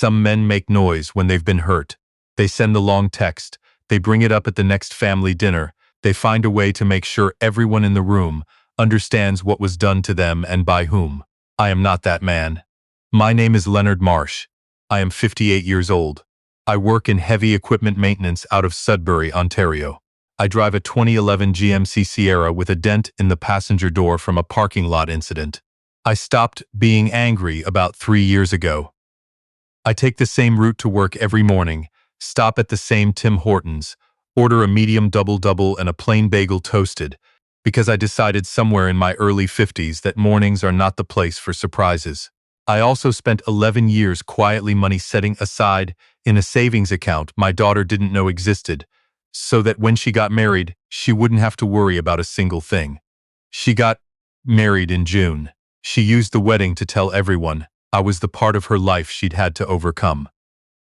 Some men make noise when they've been hurt. They send the long text. They bring it up at the next family dinner. They find a way to make sure everyone in the room understands what was done to them and by whom. I am not that man. My name is Leonard Marsh. I am 58 years old. I work in heavy equipment maintenance out of Sudbury, Ontario. I drive a 2011 GMC Sierra with a dent in the passenger door from a parking lot incident. I stopped being angry about 3 years ago. I take the same route to work every morning, stop at the same Tim Hortons, order a medium double-double and a plain bagel toasted, because I decided somewhere in my early 50s that mornings are not the place for surprises. I also spent 11 years quietly money setting aside in a savings account my daughter didn't know existed, so that when she got married, she wouldn't have to worry about a single thing. She got married in June. She used the wedding to tell everyone I was the part of her life she'd had to overcome.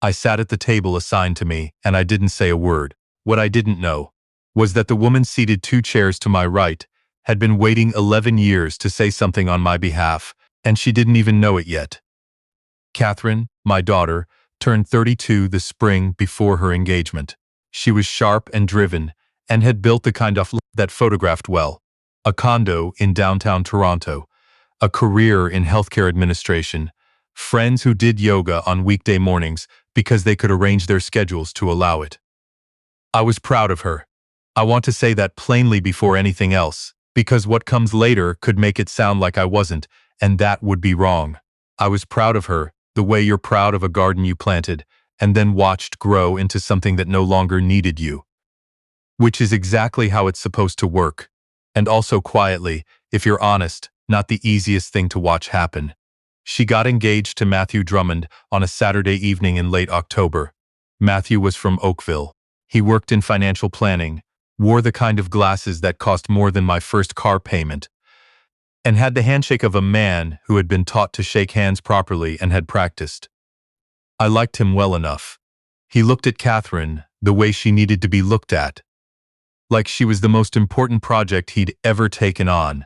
I sat at the table assigned to me, and I didn't say a word. What I didn't know was that the woman seated 2 chairs to my right had been waiting 11 years to say something on my behalf, and she didn't even know it yet. Catherine, my daughter, turned 32 the spring before her engagement. She was sharp and driven, and had built the kind of life that photographed well. A condo in downtown Toronto, a career in healthcare administration, friends who did yoga on weekday mornings because they could arrange their schedules to allow it. I was proud of her. I want to say that plainly before anything else, because what comes later could make it sound like I wasn't, and that would be wrong. I was proud of her, the way you're proud of a garden you planted, and then watched grow into something that no longer needed you. Which is exactly how it's supposed to work. And also quietly, if you're honest, not the easiest thing to watch happen. She got engaged to Matthew Drummond on a Saturday evening in late October. Matthew was from Oakville. He worked in financial planning, wore the kind of glasses that cost more than my first car payment, and had the handshake of a man who had been taught to shake hands properly and had practiced. I liked him well enough. He looked at Catherine the way she needed to be looked at, like she was the most important project he'd ever taken on,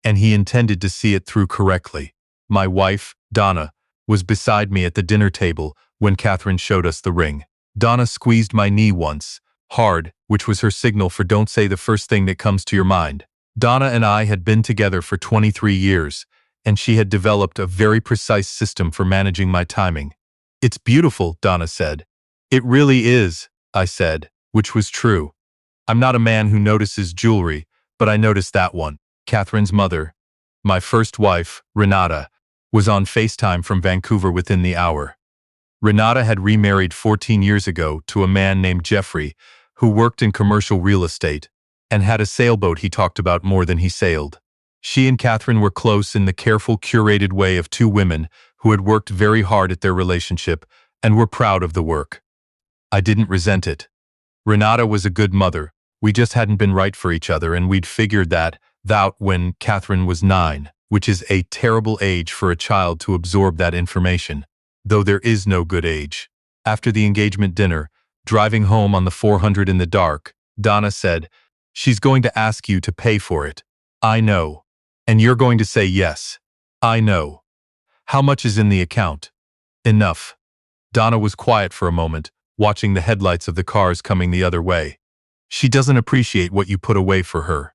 and he intended to see it through correctly. My wife, Donna, was beside me at the dinner table when Catherine showed us the ring. Donna squeezed my knee once, hard, which was her signal for don't say the first thing that comes to your mind. Donna and I had been together for 23 years, and she had developed a very precise system for managing my timing. "It's beautiful," Donna said. "It really is," I said, which was true. I'm not a man who notices jewelry, but I noticed that one. Catherine's mother, my first wife, Renata, was on FaceTime from Vancouver within the hour. Renata had remarried 14 years ago to a man named Jeffrey, who worked in commercial real estate, and had a sailboat he talked about more than he sailed. She and Catherine were close in the careful, curated way of 2 women who had worked very hard at their relationship and were proud of the work. I didn't resent it. Renata was a good mother. We just hadn't been right for each other, and we'd figured that out when Catherine was 9, which is a terrible age for a child to absorb that information, though there is no good age. After the engagement dinner, driving home on the 400 in the dark, Donna said, "She's going to ask you to pay for it. I know. And you're going to say yes. I know. How much is in the account?" "Enough." Donna was quiet for a moment, watching the headlights of the cars coming the other way. "She doesn't appreciate what you put away for her.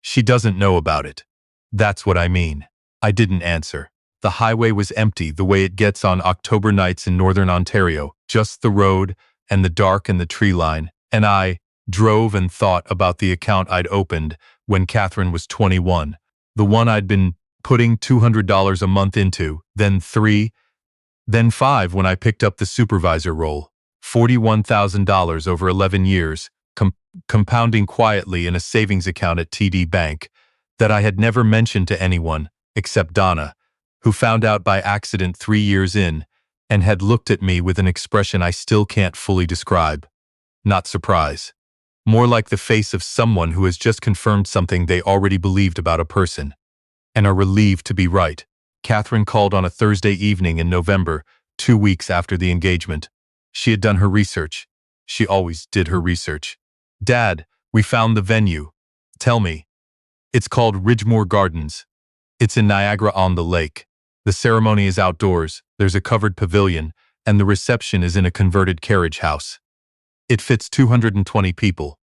She doesn't know about it." "That's what I mean." I didn't answer. The highway was empty the way it gets on October nights in northern Ontario, just the road and the dark and the tree line, and I drove and thought about the account I'd opened when Catherine was 21, the one I'd been putting $200 a month into, then 3, then 5 when I picked up the supervisor role, $41,000 over 11 years, compounding quietly in a savings account at TD Bank that I had never mentioned to anyone except Donna, who found out by accident 3 years in and had looked at me with an expression I still can't fully describe. Not surprise. More like the face of someone who has just confirmed something they already believed about a person, and are relieved to be right. Catherine called on a Thursday evening in November, 2 weeks after the engagement. She had done her research. She always did her research. "Dad, we found the venue." "Tell me." "It's called Ridgemore Gardens. It's in Niagara-on-the-Lake. The ceremony is outdoors. There's a covered pavilion, and the reception is in a converted carriage house. It fits 220 people.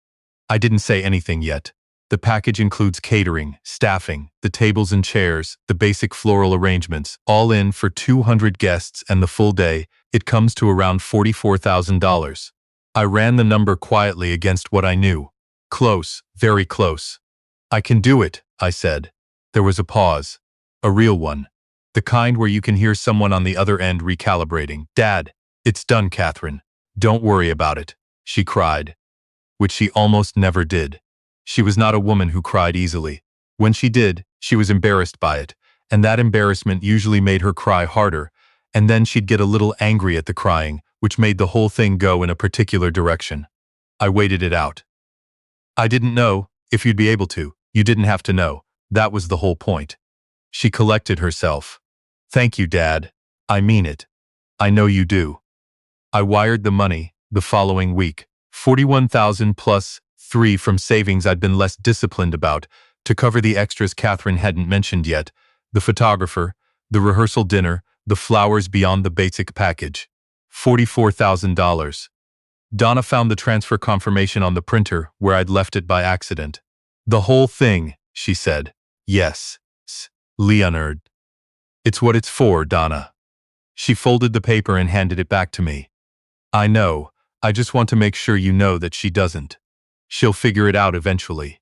I didn't say anything yet. The package includes catering, staffing, the tables and chairs, the basic floral arrangements, all in for 200 guests, and the full day, it comes to around $44,000. I ran the number quietly against what I knew. Close, very close. I can do it, I said. There was a pause. A real one. The kind where you can hear someone on the other end recalibrating. Dad, it's done, Catherine. Don't worry about it, she cried. Which she almost never did. She was not a woman who cried easily. When she did, she was embarrassed by it, and that embarrassment usually made her cry harder, and then she'd get a little angry at the crying, which made the whole thing go in a particular direction. I waited it out. I didn't know, if you'd be able to, you didn't have to know. That was the whole point. She collected herself. Thank you, Dad. I mean it. I know you do. I wired the money, the following week. 41,000 plus 3 from savings I'd been less disciplined about, to cover the extras Catherine hadn't mentioned yet, the photographer, the rehearsal dinner, the flowers beyond the basic package. $44,000. Donna found the transfer confirmation on the printer where I'd left it by accident. The whole thing, she said. Yes, Leonard. It's what it's for, Donna. She folded the paper and handed it back to me. I know, I just want to make sure you know that she doesn't. She'll figure it out eventually.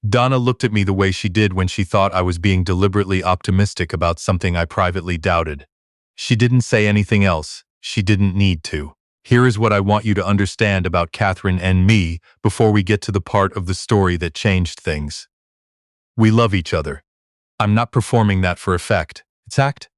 Donna looked at me the way she did when she thought I was being deliberately optimistic about something I privately doubted. She didn't say anything else. She didn't need to. Here is what I want you to understand about Catherine and me before we get to the part of the story that changed things. We love each other. I'm not performing that for effect. It's act.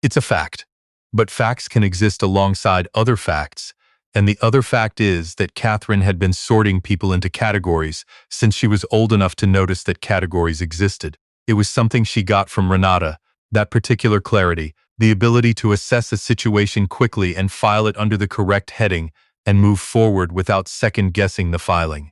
It's a fact. But facts can exist alongside other facts, and the other fact is that Catherine had been sorting people into categories since she was old enough to notice that categories existed. It was something she got from Renata, that particular clarity, the ability to assess a situation quickly and file it under the correct heading and move forward without second-guessing the filing.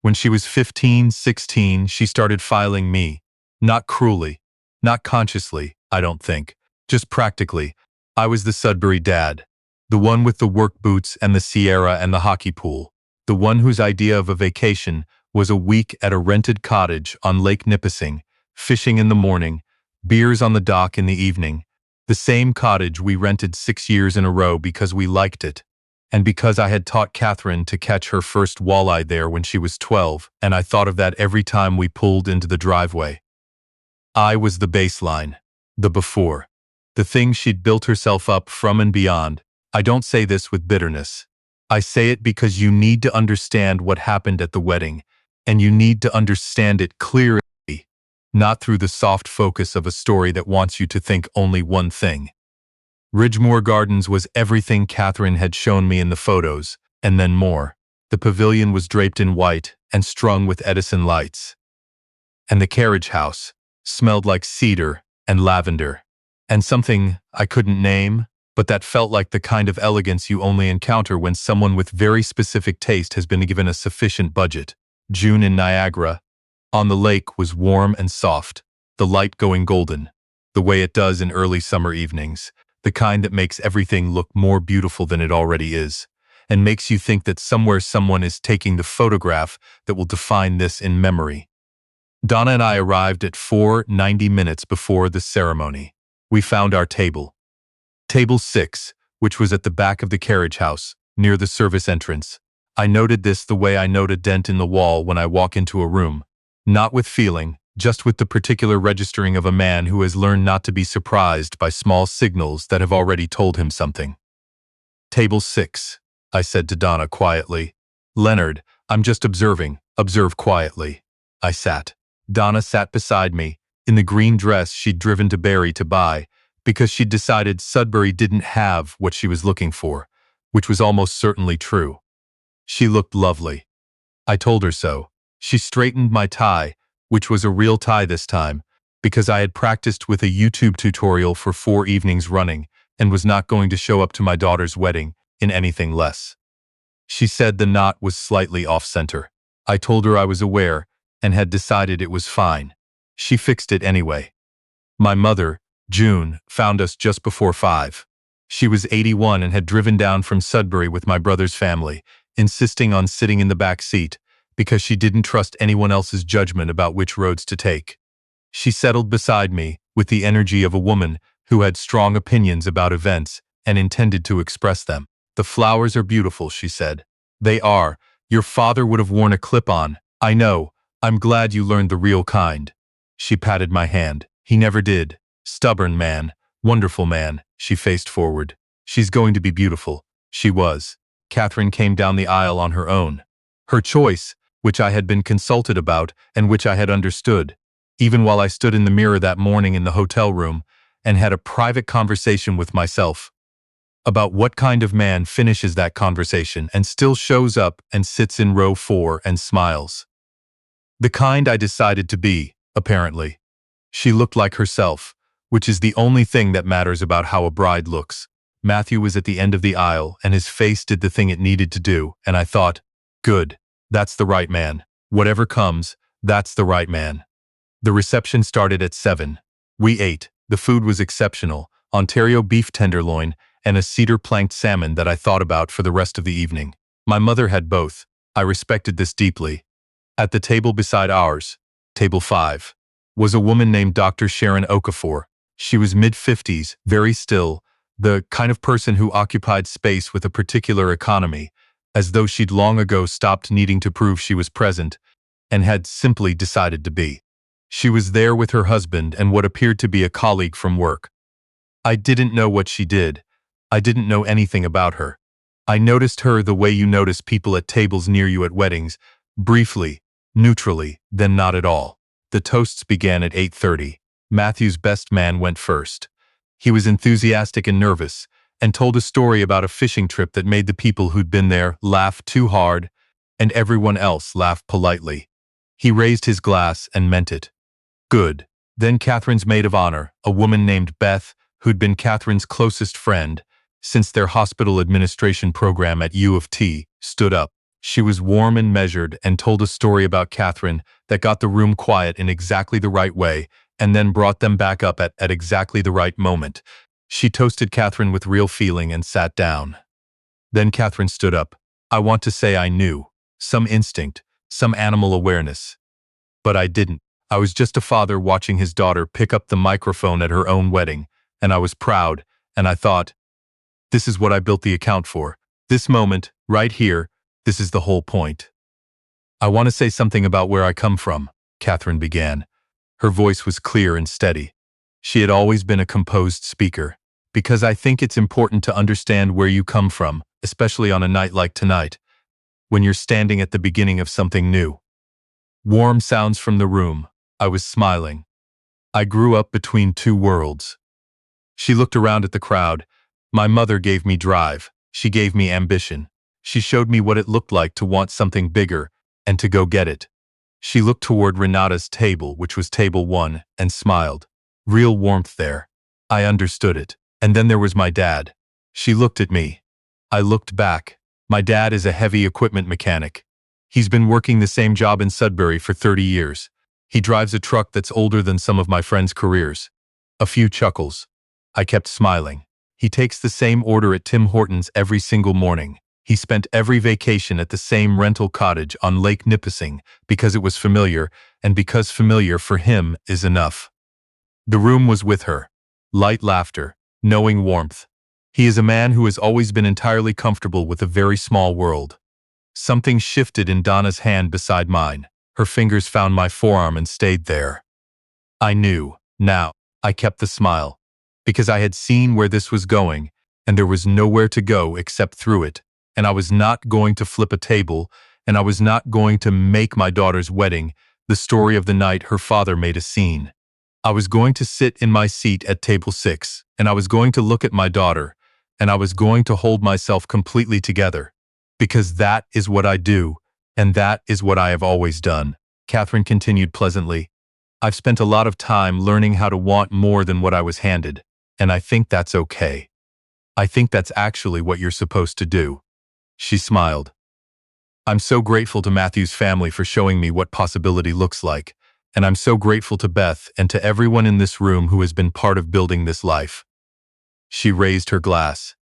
When she was 15, 16, she started filing me. Not cruelly, not consciously, I don't think, just practically. I was the Sudbury dad. The one with the work boots and the Sierra and the hockey pool. The one whose idea of a vacation was a week at a rented cottage on Lake Nipissing, fishing in the morning, beers on the dock in the evening. The same cottage we rented 6 years in a row because we liked it. And because I had taught Catherine to catch her first walleye there when she was 12, and I thought of that every time we pulled into the driveway. I was the baseline, the before, the thing she'd built herself up from and beyond. I don't say this with bitterness. I say it because you need to understand what happened at the wedding, and you need to understand it clearly, not through the soft focus of a story that wants you to think only one thing. Ridgemore Gardens was everything Catherine had shown me in the photos, and then more. The pavilion was draped in white and strung with Edison lights. And the carriage house smelled like cedar and lavender, and something I couldn't name, but that felt like the kind of elegance you only encounter when someone with very specific taste has been given a sufficient budget. June in Niagara. On the lake was warm and soft, the light going golden, the way it does in early summer evenings, the kind that makes everything look more beautiful than it already is, and makes you think that somewhere someone is taking the photograph that will define this in memory. Donna and I arrived at 4:90 minutes before the ceremony. We found our table. Table 6, which was at the back of the carriage house, near the service entrance. I noted this the way I note a dent in the wall when I walk into a room. Not with feeling, just with the particular registering of a man who has learned not to be surprised by small signals that have already told him something. Table 6, I said to Donna quietly. Leonard, I'm just observing. Observe quietly. I sat. Donna sat beside me, in the green dress she'd driven to Barrie to buy, because she'd decided Sudbury didn't have what she was looking for, which was almost certainly true. She looked lovely. I told her so. She straightened my tie, which was a real tie this time, because I had practiced with a YouTube tutorial for 4 evenings running and was not going to show up to my daughter's wedding in anything less. She said the knot was slightly off-center. I told her I was aware and had decided it was fine. She fixed it anyway. My mother, June, found us just before 5. She was 81 and had driven down from Sudbury with my brother's family, insisting on sitting in the back seat because she didn't trust anyone else's judgment about which roads to take. She settled beside me with the energy of a woman who had strong opinions about events and intended to express them. "The flowers are beautiful," she said. "They are. Your father would have worn a clip-on. I know. I'm glad you learned the real kind." She patted my hand. "He never did. Stubborn man. Wonderful man." She faced forward. "She's going to be beautiful." She was. Catherine came down the aisle on her own. Her choice, which I had been consulted about and which I had understood, even while I stood in the mirror that morning in the hotel room and had a private conversation with myself about what kind of man finishes that conversation and still shows up and sits in row 4 and smiles. The kind I decided to be, apparently. She looked like herself, which is the only thing that matters about how a bride looks. Matthew was at the end of the aisle, and his face did the thing it needed to do, and I thought, good, that's the right man. Whatever comes, that's the right man. The reception started at 7. We ate. The food was exceptional, Ontario beef tenderloin and a cedar-planked salmon that I thought about for the rest of the evening. My mother had both. I respected this deeply. At the table beside ours, table 5, was a woman named Dr. Sharon Okafor. She was mid-50s, very still, the kind of person who occupied space with a particular economy, as though she'd long ago stopped needing to prove she was present and had simply decided to be. She was there with her husband and what appeared to be a colleague from work. I didn't know what she did. I didn't know anything about her. I noticed her the way you notice people at tables near you at weddings, briefly, neutrally, then not at all. The toasts began at 8:30. Matthew's best man went first. He was enthusiastic and nervous, and told a story about a fishing trip that made the people who'd been there laugh too hard, and everyone else laugh politely. He raised his glass and meant it. Good. Then Catherine's maid of honor, a woman named Beth, who'd been Catherine's closest friend since their hospital administration program at U of T, stood up. She was warm and measured and told a story about Catherine that got the room quiet in exactly the right way and then brought them back up at exactly the right moment. She toasted Catherine with real feeling and sat down. Then Catherine stood up. I want to say I knew. Some instinct, some animal awareness. But I didn't. I was just a father watching his daughter pick up the microphone at her own wedding, and I was proud, and I thought, this is what I built the account for. This moment, right here, this is the whole point. I want to say something about where I come from, Catherine began. Her voice was clear and steady. She had always been a composed speaker, because I think it's important to understand where you come from, especially on a night like tonight, when you're standing at the beginning of something new. Warm sounds from the room. I was smiling. I grew up between two worlds. She looked around at the crowd. My mother gave me drive. She gave me ambition. She showed me what it looked like to want something bigger and to go get it. She looked toward Renata's table, which was table 1, and smiled. Real warmth there. I understood it. And then there was my dad. She looked at me. I looked back. My dad is a heavy equipment mechanic. He's been working the same job in Sudbury for 30 years. He drives a truck that's older than some of my friends' careers. A few chuckles. I kept smiling. He takes the same order at Tim Hortons every single morning. He spent every vacation at the same rental cottage on Lake Nipissing because it was familiar, and because familiar for him is enough. The room was with her. Light laughter, knowing warmth. He is a man who has always been entirely comfortable with a very small world. Something shifted in Donna's hand beside mine. Her fingers found my forearm and stayed there. I knew. Now, I kept the smile. Because I had seen where this was going, and there was nowhere to go except through it, and I was not going to flip a table, and I was not going to make my daughter's wedding the story of the night her father made a scene. I was going to sit in my seat at table 6, and I was going to look at my daughter, and I was going to hold myself completely together, because that is what I do, and that is what I have always done. Catherine continued pleasantly. I've spent a lot of time learning how to want more than what I was handed. And I think that's okay. I think that's actually what you're supposed to do. She smiled. I'm so grateful to Matthew's family for showing me what possibility looks like, and I'm so grateful to Beth and to everyone in this room who has been part of building this life. She raised her glass.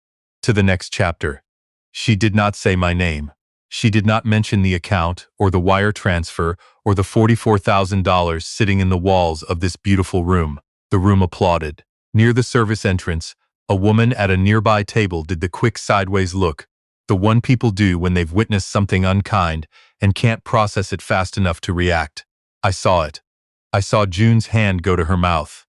To the next chapter. She did not say my name. She did not mention the account, or the wire transfer, or the $44,000 sitting in the walls of this beautiful room. The room applauded. Near the service entrance, a woman at a nearby table did the quick sideways look, the one people do when they've witnessed something unkind and can't process it fast enough to react. I saw it. I saw June's hand go to her mouth.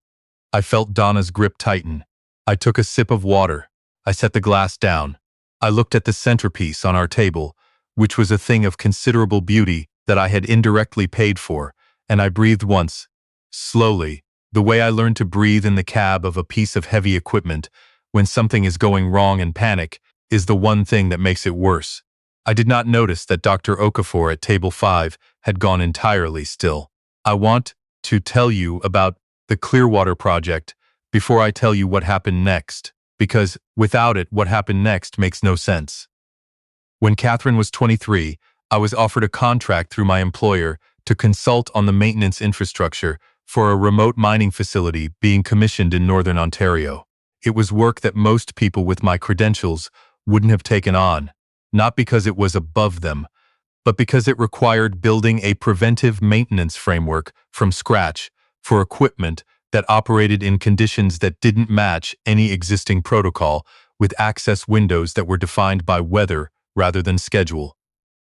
I felt Donna's grip tighten. I took a sip of water. I set the glass down. I looked at the centerpiece on our table, which was a thing of considerable beauty that I had indirectly paid for, and I breathed once, slowly, the way I learned to breathe in the cab of a piece of heavy equipment when something is going wrong and panic is the one thing that makes it worse. I did not notice that Dr. Okafor at table 5 had gone entirely still. I want to tell you about the Clearwater project before I tell you what happened next, because without it, what happened next makes no sense. When Catherine was 23, I was offered a contract through my employer to consult on the maintenance infrastructure for a remote mining facility being commissioned in Northern Ontario. It was work that most people with my credentials wouldn't have taken on, not because it was above them, but because it required building a preventive maintenance framework from scratch for equipment that operated in conditions that didn't match any existing protocol, with access windows that were defined by weather rather than schedule.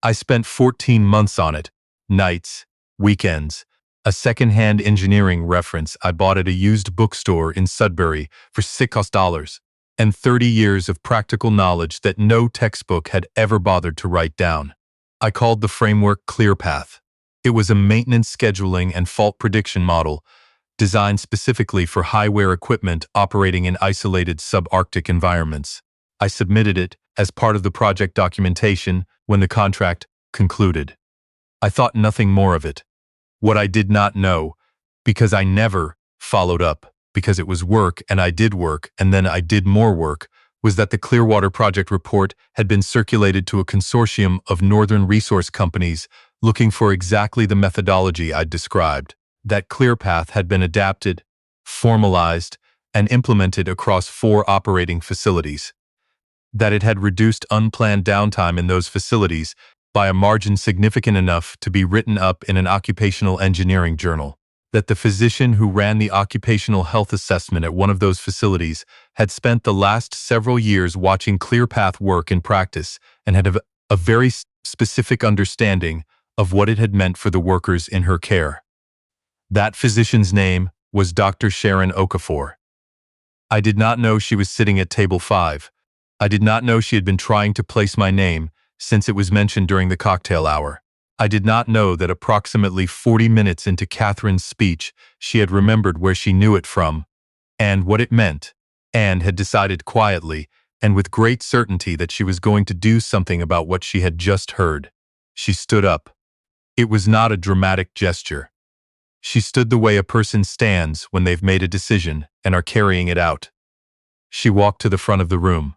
I spent 14 months on it, nights, weekends, a second-hand engineering reference I bought at a used bookstore in Sudbury for $6, and 30 years of practical knowledge that no textbook had ever bothered to write down. I called the framework ClearPath. It was a maintenance scheduling and fault prediction model designed specifically for high-wear equipment operating in isolated subarctic environments. I submitted it as part of the project documentation when the contract concluded. I thought nothing more of it. What I did not know, because I never followed up, because it was work and I did work and then I did more work, was that the Clearwater project report had been circulated to a consortium of northern resource companies looking for exactly the methodology I'd described. That ClearPath had been adapted, formalized, and implemented across 4 operating facilities. That it had reduced unplanned downtime in those facilities by a margin significant enough to be written up in an occupational engineering journal. That the physician who ran the occupational health assessment at one of those facilities had spent the last several years watching ClearPath work in practice and had a very specific understanding of what it had meant for the workers in her care. That physician's name was Dr. Sharon Okafor. I did not know she was sitting at table 5. I did not know she had been trying to place my name since it was mentioned during the cocktail hour. I did not know that approximately 40 minutes into Catherine's speech, she had remembered where she knew it from and what it meant, and had decided quietly and with great certainty that she was going to do something about what she had just heard. She stood up. It was not a dramatic gesture. She stood the way a person stands when they've made a decision and are carrying it out. She walked to the front of the room.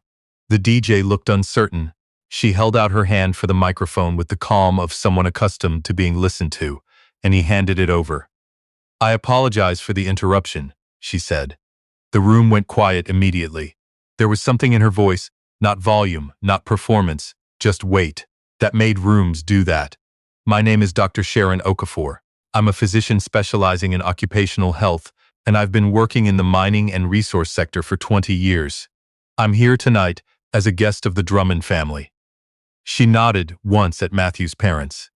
The DJ looked uncertain. She held out her hand for the microphone with the calm of someone accustomed to being listened to, and he handed it over. "I apologize for the interruption," she said. The room went quiet immediately. There was something in her voice, not volume, not performance, just weight, that made rooms do that. "My name is Dr. Sharon Okafor. I'm a physician specializing in occupational health, and I've been working in the mining and resource sector for 20 years. I'm here tonight as a guest of the Drummond family." She nodded once at Matthew's parents.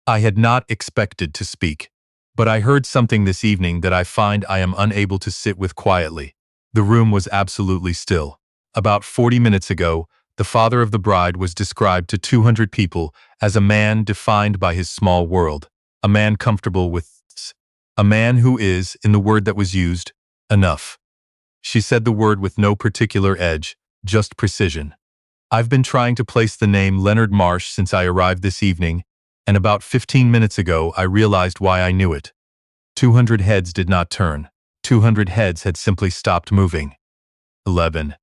I had not expected to speak, but I heard something this evening that I find I am unable to sit with quietly. The room was absolutely still. About 40 minutes ago, the father of the bride was described to 200 people as a man defined by his small world, a man comfortable with, a man who is, in the word that was used, enough. She said the word with no particular edge, just precision. I've been trying to place the name Leonard Marsh since I arrived this evening, and about 15 minutes ago I realized why I knew it. 200 heads did not turn. 200 heads had simply stopped moving. 11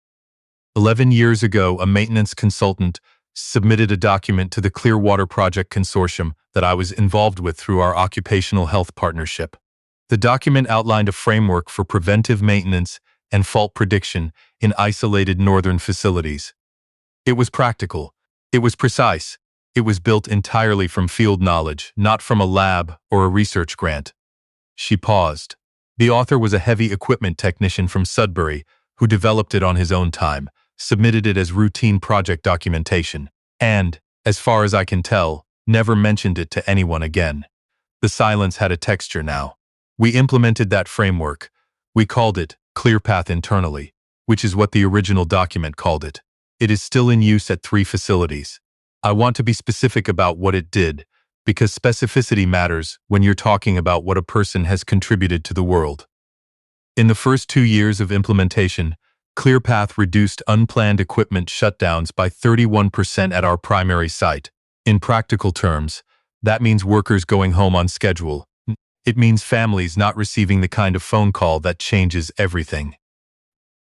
years ago, a maintenance consultant submitted a document to the Clearwater Project Consortium that I was involved with through our occupational health partnership. The document outlined a framework for preventive maintenance and fault prediction in isolated northern facilities. It was practical. It was precise. It was built entirely from field knowledge, not from a lab or a research grant. She paused. The author was a heavy equipment technician from Sudbury who developed it on his own time, submitted it as routine project documentation, and, as far as I can tell, never mentioned it to anyone again. The silence had a texture now. We implemented that framework. We called it ClearPath internally, which is what the original document called it. It is still in use at 3 facilities. I want to be specific about what it did, because specificity matters when you're talking about what a person has contributed to the world. In the first 2 years of implementation, ClearPath reduced unplanned equipment shutdowns by 31% at our primary site. In practical terms, that means workers going home on schedule. It means families not receiving the kind of phone call that changes everything.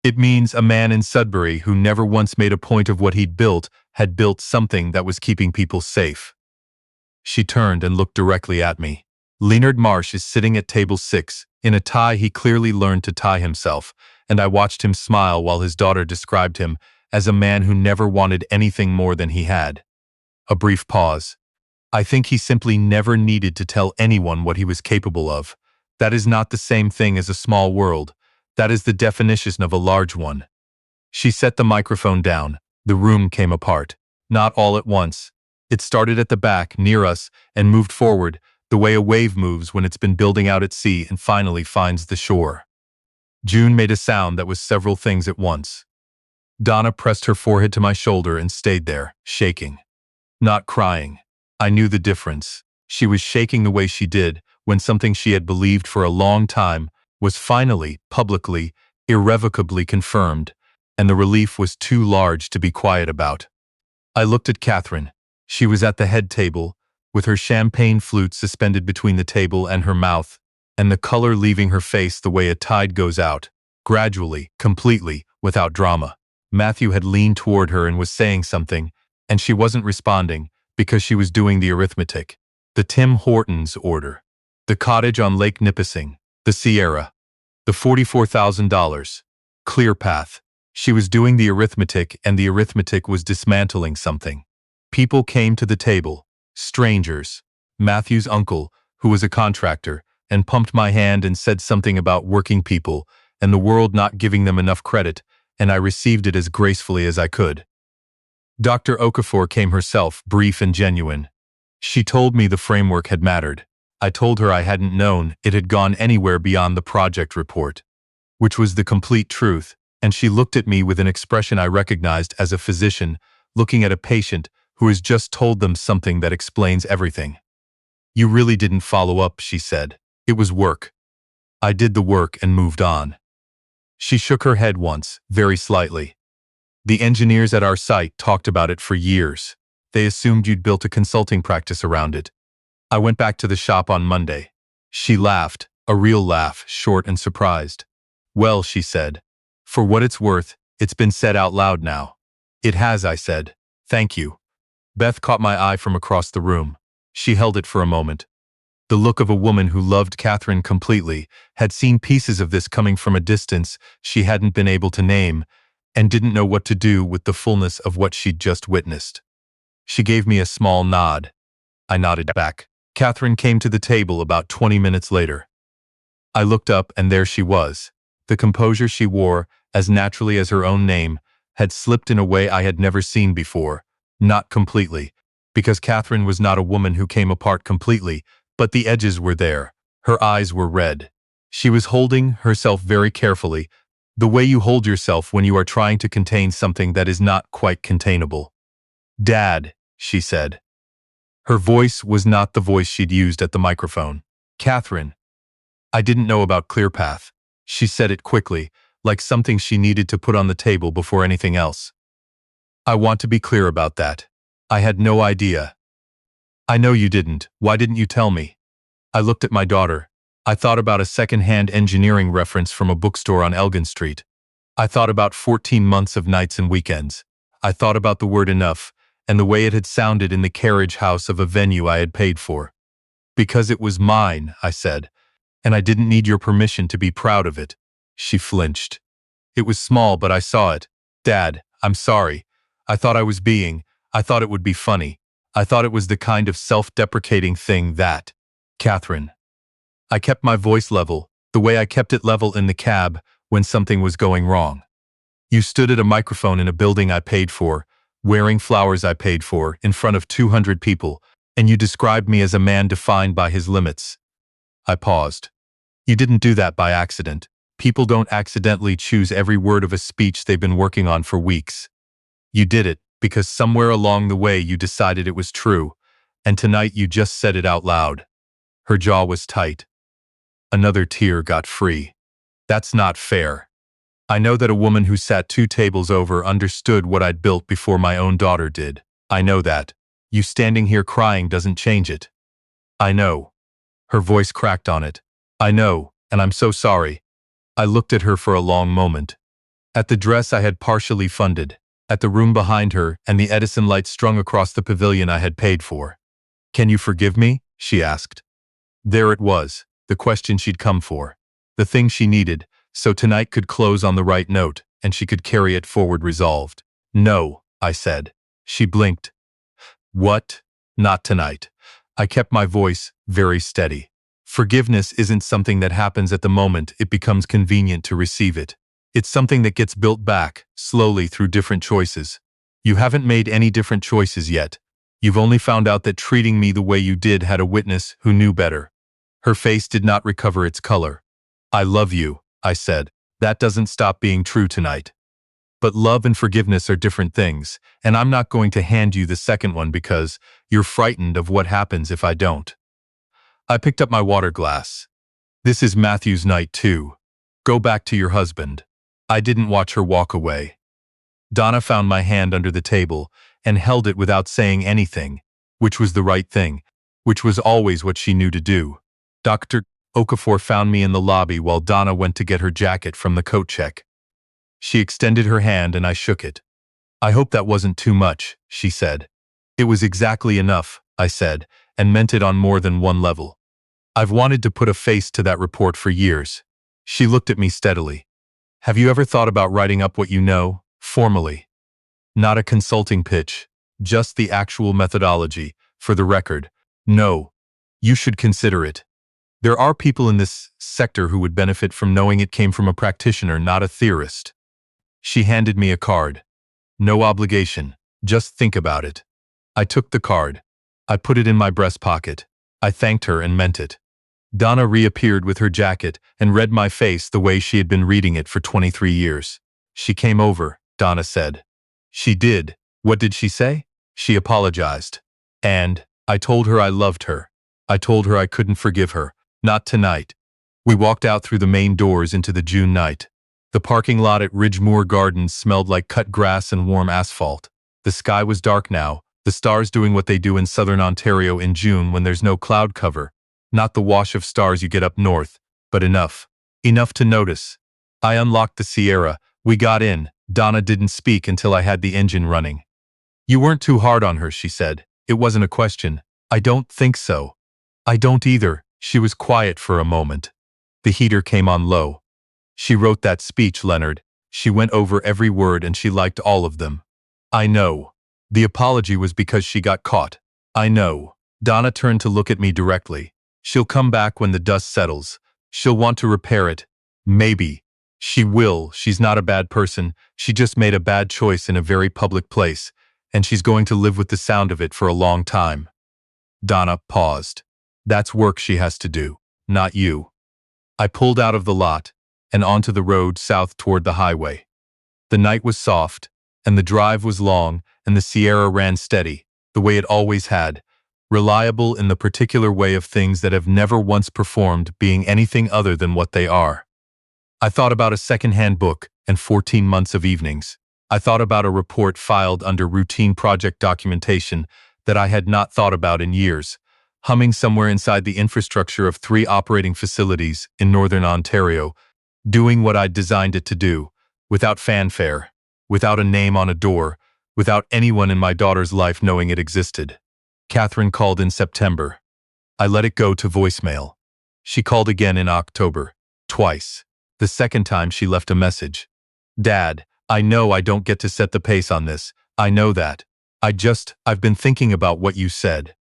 It means a man in Sudbury who never once made a point of what he'd built had built something that was keeping people safe. She turned and looked directly at me. Leonard Marsh is sitting at table 6, in a tie he clearly learned to tie himself, and I watched him smile while his daughter described him as a man who never wanted anything more than he had. A brief pause. I think he simply never needed to tell anyone what he was capable of. That is not the same thing as a small world. That is the definition of a large one. She set the microphone down. The room came apart. Not all at once. It started at the back, near us, and moved forward, the way a wave moves when it's been building out at sea and finally finds the shore. June made a sound that was several things at once. Donna pressed her forehead to my shoulder and stayed there, shaking. Not crying. I knew the difference. She was shaking the way she did when something she had believed for a long time was finally, publicly, irrevocably confirmed, and the relief was too large to be quiet about. I looked at Catherine. She was at the head table, with her champagne flute suspended between the table and her mouth, and the color leaving her face the way a tide goes out, gradually, completely, without drama. Matthew had leaned toward her and was saying something, and she wasn't responding because she was doing the arithmetic. The Tim Hortons order. The cottage on Lake Nipissing. The Sierra. The $44,000. ClearPath. She was doing the arithmetic, and the arithmetic was dismantling something. People came to the table. Strangers. Matthew's uncle, who was a contractor, and pumped my hand and said something about working people and the world not giving them enough credit, and I received it as gracefully as I could. Dr. Okafor came herself, brief and genuine. She told me the framework had mattered. I told her I hadn't known it had gone anywhere beyond the project report, which was the complete truth, and she looked at me with an expression I recognized as a physician looking at a patient who has just told them something that explains everything. You really didn't follow up, she said. It was work. I did the work and moved on. She shook her head once, very slightly. The engineers at our site talked about it for years. They assumed you'd built a consulting practice around it. I went back to the shop on Monday. She laughed, a real laugh, short and surprised. Well, she said, for what it's worth, it's been said out loud now. It has, I said. Thank you. Beth caught my eye from across the room. She held it for a moment. The look of a woman who loved Catherine completely, had seen pieces of this coming from a distance she hadn't been able to name, and didn't know what to do with the fullness of what she'd just witnessed. She gave me a small nod. I nodded back. Catherine came to the table about 20 minutes later. I looked up and there she was. The composure she wore, as naturally as her own name, had slipped in a way I had never seen before. Not completely, because Catherine was not a woman who came apart completely, but the edges were there. Her eyes were red. She was holding herself very carefully, the way you hold yourself when you are trying to contain something that is not quite containable. Dad, she said. Her voice was not the voice she'd used at the microphone. Catherine. I didn't know about ClearPath. She said it quickly, like something she needed to put on the table before anything else. I want to be clear about that. I had no idea. I know you didn't. Why didn't you tell me? I looked at my daughter. I thought about a second-hand engineering reference from a bookstore on Elgin Street. I thought about 14 months of nights and weekends. I thought about the word enough, and the way it had sounded in the carriage house of a venue I had paid for. Because it was mine, I said, and I didn't need your permission to be proud of it. She flinched. It was small, but I saw it. Dad, I'm sorry. I thought I thought it would be funny. I thought it was the kind of self-deprecating thing that. Catherine. I kept my voice level, the way I kept it level in the cab when something was going wrong. You stood at a microphone in a building I paid for, wearing flowers I paid for, in front of 200 people, and you described me as a man defined by his limits. I paused. You didn't do that by accident. People don't accidentally choose every word of a speech they've been working on for weeks. You did it because somewhere along the way you decided it was true, and tonight you just said it out loud. Her jaw was tight. Another tear got free. That's not fair. I know that a woman who sat 2 tables over understood what I'd built before my own daughter did. I know that. You standing here crying doesn't change it. I know. Her voice cracked on it. I know, and I'm so sorry. I looked at her for a long moment. At the dress I had partially funded, at the room behind her, and the Edison lights strung across the pavilion I had paid for. Can you forgive me? She asked. There it was, the question she'd come for. The thing she needed, so tonight could close on the right note, and she could carry it forward resolved. No, I said. She blinked. What? Not tonight. I kept my voice very steady. Forgiveness isn't something that happens at the moment it becomes convenient to receive it. It's something that gets built back, slowly through different choices. You haven't made any different choices yet. You've only found out that treating me the way you did had a witness who knew better. Her face did not recover its color. I love you, I said. That doesn't stop being true tonight. But love and forgiveness are different things, and I'm not going to hand you the second one because you're frightened of what happens if I don't. I picked up my water glass. This is Matthew's night too. Go back to your husband. I didn't watch her walk away. Donna found my hand under the table and held it without saying anything, which was the right thing, which was always what she knew to do. Dr. Okafor found me in the lobby while Donna went to get her jacket from the coat check. She extended her hand and I shook it. I hope that wasn't too much, she said. It was exactly enough, I said, and meant it on more than one level. I've wanted to put a face to that report for years. She looked at me steadily. Have you ever thought about writing up what you know, formally? Not a consulting pitch, just the actual methodology, for the record. No, you should consider it. There are people in this sector who would benefit from knowing it came from a practitioner, not a theorist. She handed me a card. No obligation, just think about it. I took the card. I put it in my breast pocket. I thanked her and meant it. Donna reappeared with her jacket and read my face the way she had been reading it for 23 years. She came over, Donna said. She did. What did she say? She apologized. And I told her I loved her. I told her I couldn't forgive her. Not tonight. We walked out through the main doors into the June night. The parking lot at Ridgemoor Gardens smelled like cut grass and warm asphalt. The sky was dark now, the stars doing what they do in southern Ontario in June when there's no cloud cover. Not the wash of stars you get up north, but enough. Enough to notice. I unlocked the Sierra. We got in. Donna didn't speak until I had the engine running. You weren't too hard on her, she said. It wasn't a question. I don't think so. I don't either. She was quiet for a moment. The heater came on low. She wrote that speech, Leonard. She went over every word and she liked all of them. I know. The apology was because she got caught. I know. Donna turned to look at me directly. She'll come back when the dust settles. She'll want to repair it. Maybe. She will. She's not a bad person. She just made a bad choice in a very public place, and she's going to live with the sound of it for a long time. Donna paused. That's work she has to do, not you. I pulled out of the lot and onto the road south toward the highway. The night was soft, and the drive was long, and the Sierra ran steady, the way it always had, reliable in the particular way of things that have never once performed being anything other than what they are. I thought about a second-hand book and 14 months of evenings. I thought about a report filed under routine project documentation that I had not thought about in years, humming somewhere inside the infrastructure of 3 operating facilities in northern Ontario, doing what I'd designed it to do, without fanfare, without a name on a door, without anyone in my daughter's life knowing it existed. Catherine called in September. I let it go to voicemail. She called again in October, twice. The second time she left a message. Dad, I know I don't get to set the pace on this. I know that. I've been thinking about what you said.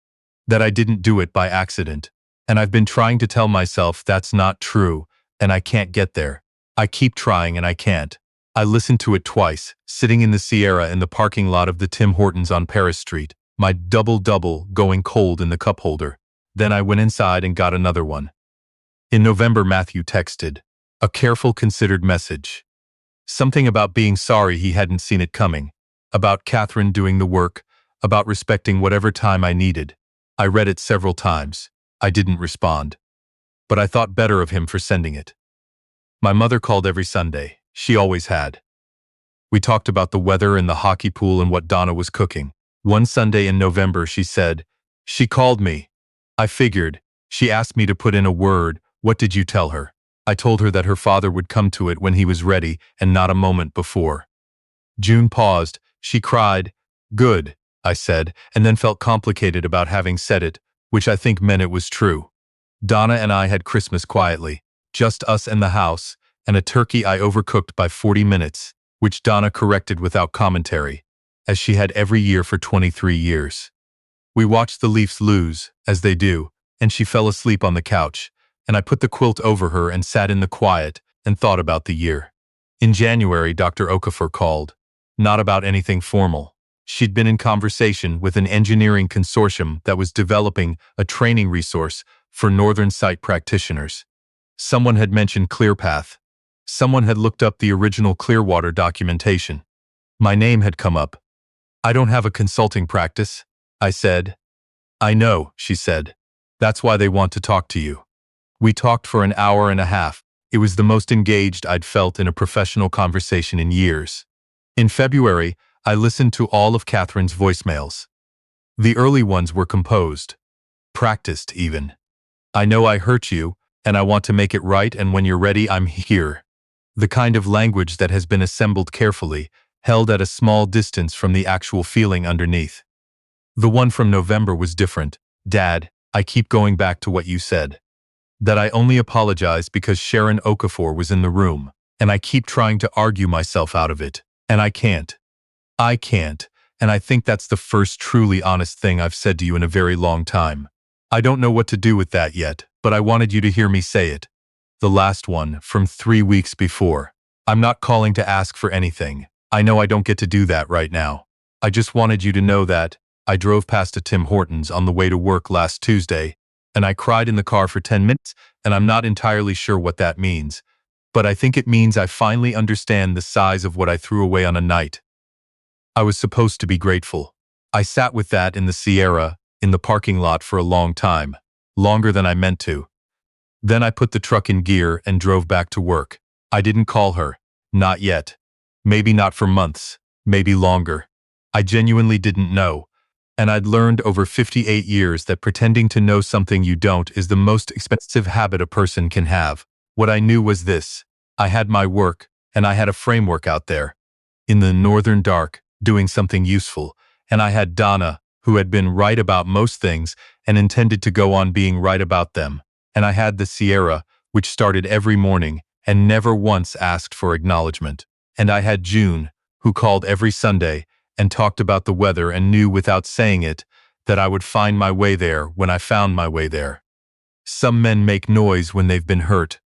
That I didn't do it by accident. And I've been trying to tell myself that's not true, and I can't get there. I keep trying and I can't. I listened to it twice, sitting in the Sierra in the parking lot of the Tim Hortons on Paris Street, my double-double going cold in the cup holder. Then I went inside and got another one. In November, Matthew texted. A careful, considered message. Something about being sorry he hadn't seen it coming. About Catherine doing the work. About respecting whatever time I needed. I read it several times. I didn't respond. But I thought better of him for sending it. My mother called every Sunday. She always had. We talked about the weather and the hockey pool and what Donna was cooking. One Sunday in November, she said, she called me. I figured. She asked me to put in a word. What did you tell her? I told her that her father would come to it when he was ready and not a moment before. June paused. She cried. Good, I said, and then felt complicated about having said it, which I think meant it was true. Donna and I had Christmas quietly, just us and the house, and a turkey I overcooked by 40 minutes, which Donna corrected without commentary, as she had every year for 23 years. We watched the Leafs lose, as they do, and she fell asleep on the couch, and I put the quilt over her and sat in the quiet and thought about the year. In January, Dr. Okafor called. Not about anything formal. She'd been in conversation with an engineering consortium that was developing a training resource for Northern Site practitioners. Someone had mentioned ClearPath. Someone had looked up the original Clearwater documentation. My name had come up. I don't have a consulting practice, I said. I know, she said. That's why they want to talk to you. We talked for an hour and a half. It was the most engaged I'd felt in a professional conversation in years. In February, I listened to all of Catherine's voicemails. The early ones were composed. Practiced, even. I know I hurt you, and I want to make it right, and when you're ready, I'm here. The kind of language that has been assembled carefully, held at a small distance from the actual feeling underneath. The one from November was different. Dad, I keep going back to what you said. That I only apologized because Sharon Okafor was in the room, and I keep trying to argue myself out of it, and I can't. I can't, and I think that's the first truly honest thing I've said to you in a very long time. I don't know what to do with that yet, but I wanted you to hear me say it. The last one, from 3 weeks before. I'm not calling to ask for anything. I know I don't get to do that right now. I just wanted you to know that I drove past a Tim Hortons on the way to work last Tuesday, and I cried in the car for 10 minutes, and I'm not entirely sure what that means. But I think it means I finally understand the size of what I threw away on a night. I was supposed to be grateful. I sat with that in the Sierra, in the parking lot for a long time, longer than I meant to. Then I put the truck in gear and drove back to work. I didn't call her. Not yet. Maybe not for months. Maybe longer. I genuinely didn't know. And I'd learned over 58 years that pretending to know something you don't is the most expensive habit a person can have. What I knew was this. I had my work, and I had a framework out there. In the northern dark, doing something useful. And I had Donna, who had been right about most things and intended to go on being right about them. And I had the Sierra, which started every morning and never once asked for acknowledgement. And I had June, who called every Sunday and talked about the weather and knew without saying it that I would find my way there when I found my way there. Some men make noise when they've been hurt.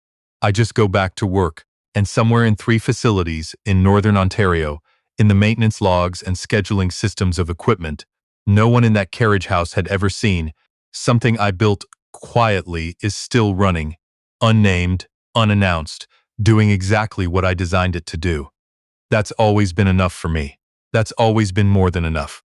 I just go back to work, and somewhere in 3 facilities in Northern Ontario, in the maintenance logs and scheduling systems of equipment, no one in that carriage house had ever seen, something I built quietly is still running, unnamed, unannounced, doing exactly what I designed it to do. That's always been enough for me. That's always been more than enough.